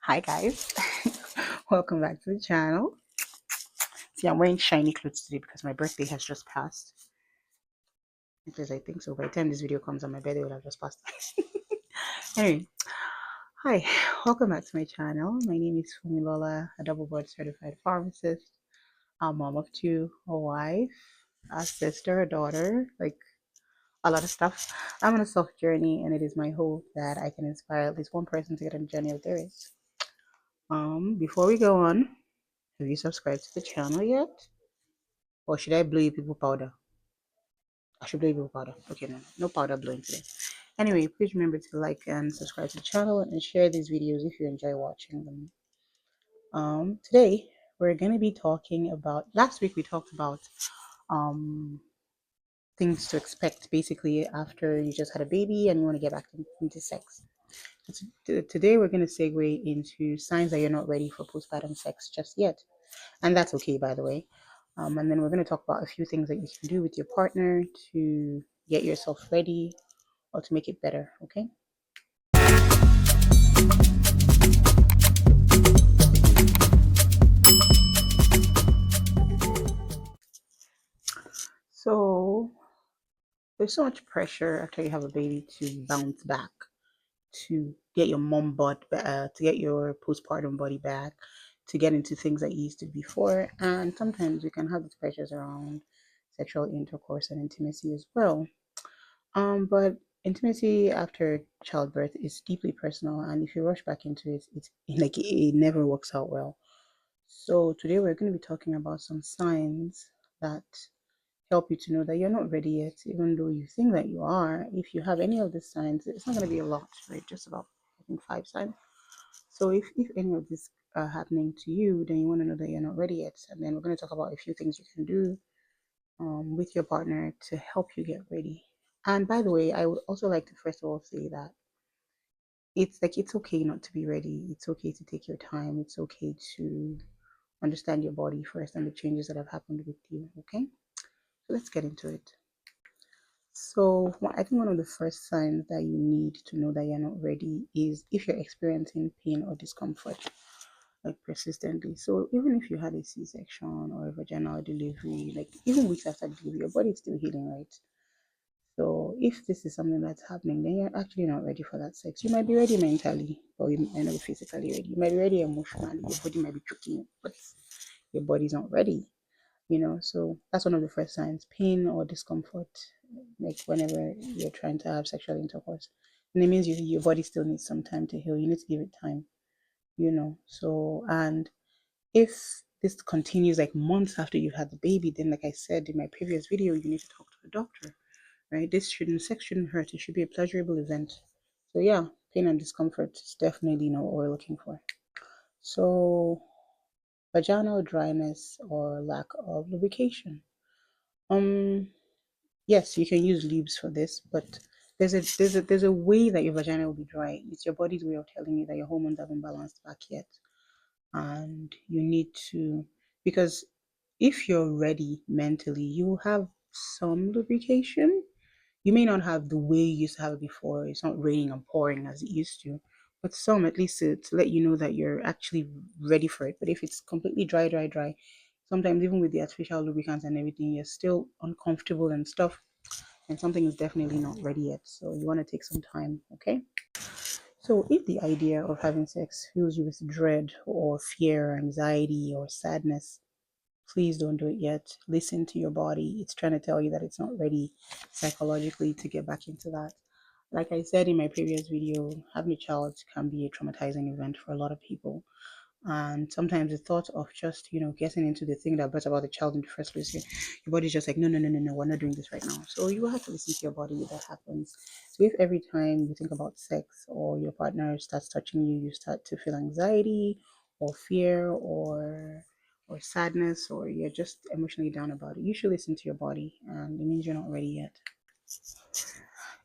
Hi guys, welcome back to the channel. See, I'm wearing shiny clothes today because my birthday has just passed. Because I think so. By the time this video comes on, my birthday will have just passed. Anyway, hi, welcome back to my channel. My name is Fumilola, a double board certified pharmacist, a mom of two, a wife, a sister, a daughter, like a lot of stuff. I'm on a self journey, and it is my hope that I can inspire at least one person to get on the journey of theirs. Before we go on, have you subscribed to the channel yet? Or should I blow you people powder? I should blow you people powder. Okay, no powder blowing today. Anyway, please remember to like and subscribe to the channel and share these videos if you enjoy watching them. Today we're gonna be talking about. Last week we talked about um things to expect basically after you just had a baby and you want to get back into sex. Today we're gonna segue into signs that you're not ready for postpartum sex just yet. And that's okay, by the way. And then we're going to talk about a few things that you can do with your partner to get yourself ready or to make it better, okay? So there's so much pressure after you have a baby to bounce back, to get your mom bod, to get your postpartum body back, to get into things that you used to before. And sometimes you can have these pressures around sexual intercourse and intimacy as well. But intimacy after childbirth is deeply personal, and if you rush back into it, it's like it never works out well. So today we're going to be talking about some signs that help you to know that you're not ready yet, even though you think that you are. If you have any of these signs, it's not going to be a lot, right? Just about I think 5 signs. So if any of this are happening to you, then you want to know that you're not ready yet, and then we're going to talk about a few things you can do with your partner to help you get ready. And by the way, I would also like to first of all say that it's okay not to be ready. It's okay to take your time. It's okay to understand your body first and the changes that have happened with you. Okay, so let's get into it. So I think one of the first signs that you need to know that you're not ready is if you're experiencing pain or discomfort like persistently. So even if you had a C-section or a vaginal delivery, like even weeks after delivery, your body is still healing, right? So if this is something that's happening, then you're actually not ready for that sex. You might be ready mentally, but you might not be physically ready. You might be ready emotionally. Your body might be choking you, but your body's not ready. So that's one of the first signs: pain or discomfort, like whenever you're trying to have sexual intercourse. And it means your body still needs some time to heal. You need to give it time. So and if this continues like months after you've had the baby, then like I said in my previous video, you need to talk to a doctor, right? Sex shouldn't hurt. It should be a pleasurable event. So yeah, pain and discomfort is definitely not what we're looking for. So vaginal dryness or lack of lubrication. Um, yes, you can use lubes for this, but there's a way that your vagina will be dry. It's your body's way of telling you that your hormones haven't balanced back yet, and you need to because if you're ready mentally, you will have some lubrication. You may not have the way you used to have it before. It's not raining and pouring as it used to, but some at least to let you know that you're actually ready for it. But if it's completely dry, sometimes even with the artificial lubricants and everything, you're still uncomfortable and stuff, and something is definitely not ready yet. So you want to take some time, okay? So if the idea of having sex fills you with dread or fear, anxiety, or sadness, please don't do it yet. Listen to your body. It's trying to tell you that it's not ready psychologically to get back into that. Like I said in my previous video, having a child can be a traumatizing event for a lot of people. And sometimes the thought of just, getting into the thing that brought about the child in the first place, your body's just like, no, no, no, no, no, we're not doing this right now. So you will have to listen to your body if that happens. So if every time you think about sex or your partner starts touching you, you start to feel anxiety or fear or sadness, or you're just emotionally down about it, you should listen to your body, and it means you're not ready yet.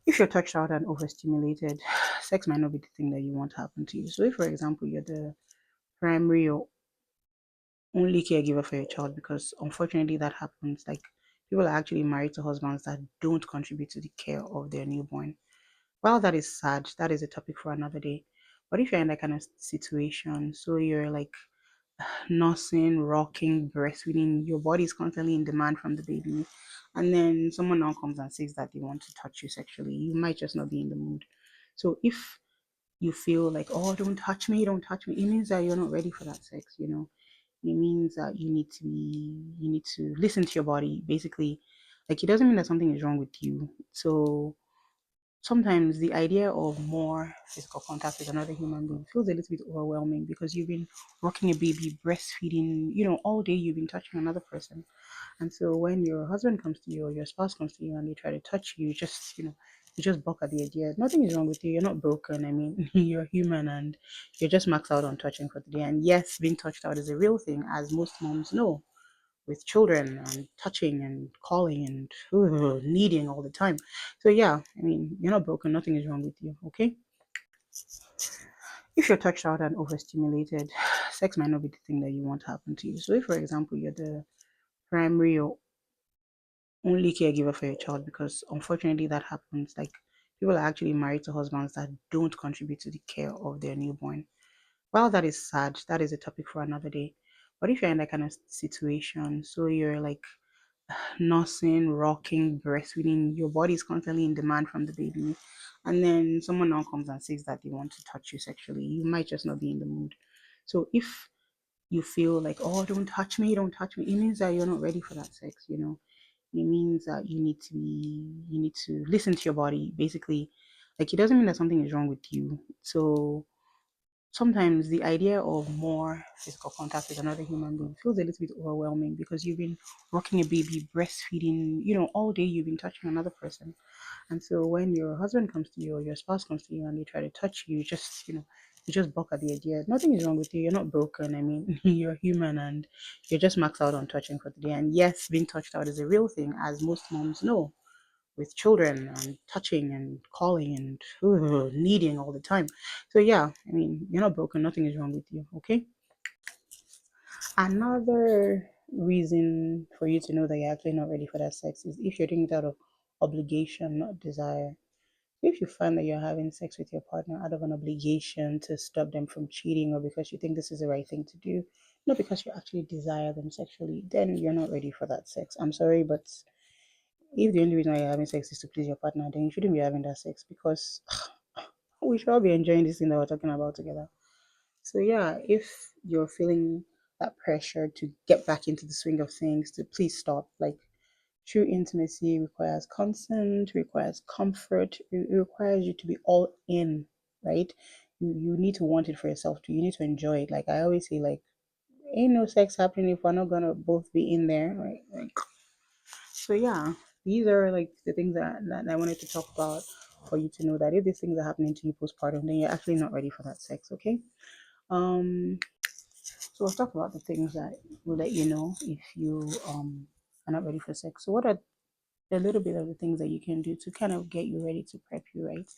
If you're touched out and overstimulated, sex might not be the thing that you want to happen to you. So if, for example, you're the primary or only caregiver for your child, because unfortunately that happens, like people are actually married to husbands that don't contribute to the care of their newborn. While that is sad, that is a topic for another day. What if you're in that kind of situation? So you're like nursing, rocking, breastfeeding, your body is constantly in demand from the baby, and then someone now comes and says that they want to touch you sexually. You might just not be in the mood. So if you feel like, oh, don't touch me, don't touch me, it means that you're not ready for that sex, you know. It means that you need to listen to your body, basically. Like, it doesn't mean that something is wrong with you. So sometimes the idea of more physical contact with another human being feels a little bit overwhelming because you've been rocking a baby, breastfeeding, all day you've been touching another person. And so when your husband comes to you or your spouse comes to you and they try to touch you, you just balk at the idea. Nothing is wrong with you. You're not broken. I mean, you're human and you're just maxed out on touching for the day. And yes, being touched out is a real thing, as most moms know, with children and touching and calling and needing all the time. So yeah, I mean, you're not broken. Nothing is wrong with you. Okay. If you're touched out and overstimulated, sex might not be the thing that you want to happen to you. So if, for example, you're the primary or only caregiver for your child, because unfortunately that happens, like people are actually married to husbands that don't contribute to the care of their newborn. While that is sad, that is a topic for another day. But if you're in that kind of situation, so you're like nursing, rocking, breastfeeding, your body is constantly in demand from the baby, and then someone now comes and says that they want to touch you sexually, you might just not be in the mood. So if you feel like, oh, don't touch me, don't touch me, it means that you're not ready for that sex, you know. It means that you need to listen to your body, basically. Like, it doesn't mean that something is wrong with you. So sometimes the idea of more physical contact with another human being feels a little bit overwhelming because you've been rocking a baby, breastfeeding, all day you've been touching another person. And so when your husband comes to you or your spouse comes to you and they try to touch you, you just balk at the idea. Nothing is wrong with you. You're not broken. I mean, you're human and you're just maxed out on touching for the day. And yes, being touched out is a real thing, as most moms know, with children and touching and calling and needing all the time. So yeah, I mean, you're not broken. Nothing is wrong with you. Okay. Another reason for you to know that you're actually not ready for that sex is if you're doing it out of obligation, not desire. If you find that you're having sex with your partner out of an obligation to stop them from cheating or because you think this is the right thing to do, not because you actually desire them sexually, then you're not ready for that sex. I'm sorry, but if the only reason why you're having sex is to please your partner, then you shouldn't be having that sex because we should all be enjoying this thing that we're talking about together. So yeah, if you're feeling that pressure to get back into the swing of things, to please stop. Like, true intimacy requires consent, requires comfort, it requires you to be all in, right? You need to want it for yourself too. You need to enjoy it. Like I always say, like, ain't no sex happening if we're not gonna both be in there, right? Like, so yeah, these are like the things that I wanted to talk about for you to know that if these things are happening to you postpartum, then you're actually not ready for that sex, okay? Um, so we'll talk about the things that will let you know if you are not ready for sex. So what are a little bit of the things that you can do to kind of get you ready to prep you, right?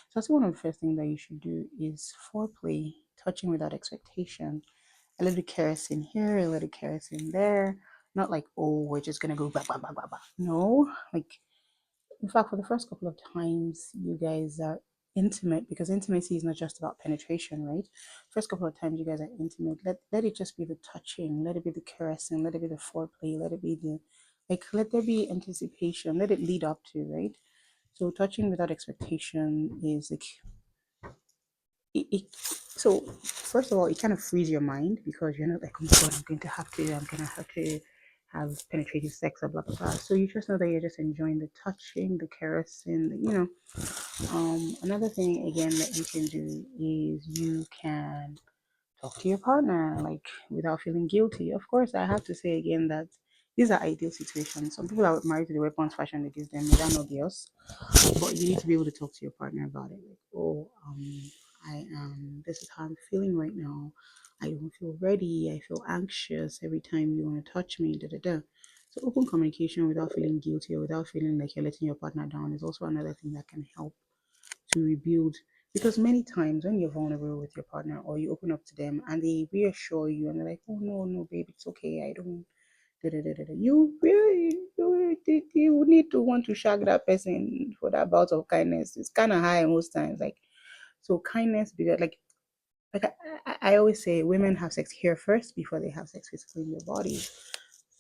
So I think one of the first things that you should do is foreplay, touching without expectation. A little kerosene here, a little kerosene there. Not like, oh, we're just gonna go bah, bah, bah, bah, bah. No, like, in fact, for the first couple of times you guys are intimate, because intimacy is not just about penetration, right? First couple of times you guys are intimate, let it just be the touching, let it be the caressing, let it be the foreplay, let it be the, like, let there be anticipation, let it lead up to, right? So touching without expectation is like so first of all, it kind of frees your mind because you're not like, oh my god, I'm gonna have to have penetrative sex or blah blah blah. So you just know that you're just enjoying the touching, the caressing, another thing again that you can do is you can talk to your partner, like, without feeling guilty. Of course, I have to say again that these are ideal situations. Some people are married to the weapons fashion against them. May that not be us? But you need to be able to talk to your partner about it. Like, oh, I am, this is how I'm feeling right now. I don't feel ready. I feel anxious every time you want to touch me, da da da. So, open communication without feeling guilty or without feeling like you're letting your partner down is also another thing that can help to rebuild. Because many times when you're vulnerable with your partner or you open up to them and they reassure you and they're like, oh, no, no, babe, it's okay. I don't. Da, da, da, da, da. You really you would need to want to shag that person for that bout of kindness. It's kind of high most times. Like, so kindness, because like like I always say, women have sex here first before they have sex physically in their bodies.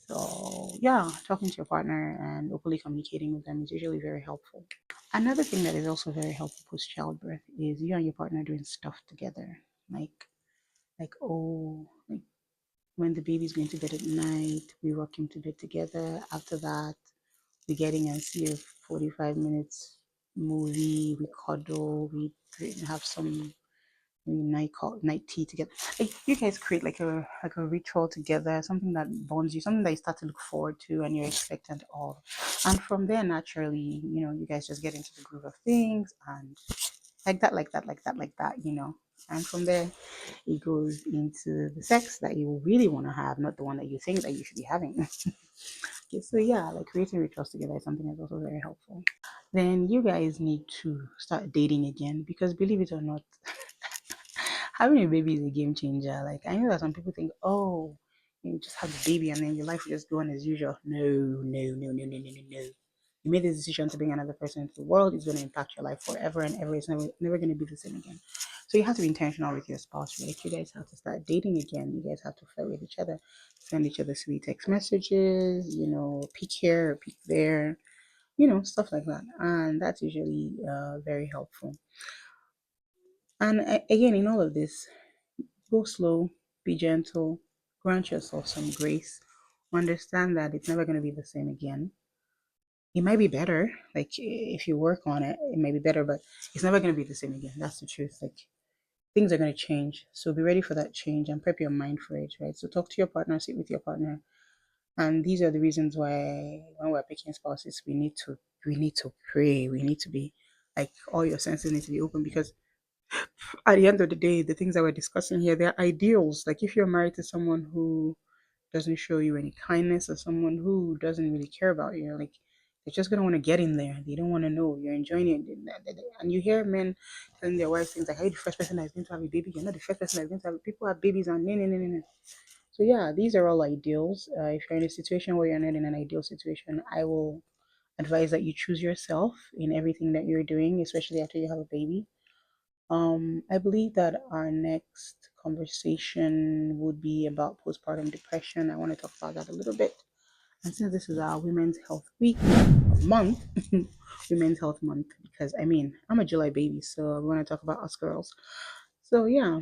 So yeah, talking to your partner and openly communicating with them is usually very helpful. Another thing that is also very helpful post childbirth is you and your partner doing stuff together, like like when the baby's going to bed at night, we rock him to bed together. After that, we getting and see a 45 minutes movie, we cuddle, we have some night tea together. Like you guys create like a ritual together, something that bonds you, something that you start to look forward to and you're expectant of. And from there naturally, you guys just get into the groove of things and like that, like that, like that, like that, And from there it goes into the sex that you really want to have, not the one that you think that you should be having. Okay, so yeah, like creating rituals together is something that's also very helpful. Then you guys need to start dating again because believe it or not, having a baby is a game changer. Like I know that some people think, oh, you just have the baby and then your life will just go on as usual. No, no, no, no, no, no, no, no. You made this decision to bring another person into the world. It's going to impact your life forever and ever. It's never going to be the same again. So you have to be intentional with your spouse, right? You guys have to start dating again. You guys have to flirt with each other, send each other sweet text messages, peek here or peek there, stuff like that. And that's usually very helpful. And again, in all of this, go slow, be gentle, grant yourself some grace, understand that it's never going to be the same again. It might be better, like if you work on it, it might be better, but it's never going to be the same again. That's the truth. Like things are going to change. So be ready for that change and prep your mind for it, right? So talk to your partner, sit with your partner. And these are the reasons why when we're picking spouses, we need to pray. We need to be like all your senses need to be open because at the end of the day, the things that we're discussing here, they're ideals. Like if you're married to someone who doesn't show you any kindness or someone who doesn't really care about you, like they're just gonna want to get in there. They don't want to know you're enjoying it. And you hear men telling their wives things like, "Are you the first person that's going to have a baby? You're not the first person that's going to have. People have babies and no, no, no, no, no." So yeah, these are all ideals. If you're in a situation where you're not in an ideal situation, I will advise that you choose yourself in everything that you're doing, especially after you have a baby. I believe that our next conversation would be about postpartum depression. I want to talk about that a little bit. And since this is our Women's Health Week month, Women's Health Month, because I mean, I'm a July baby, so we want to talk about us girls. So, yeah.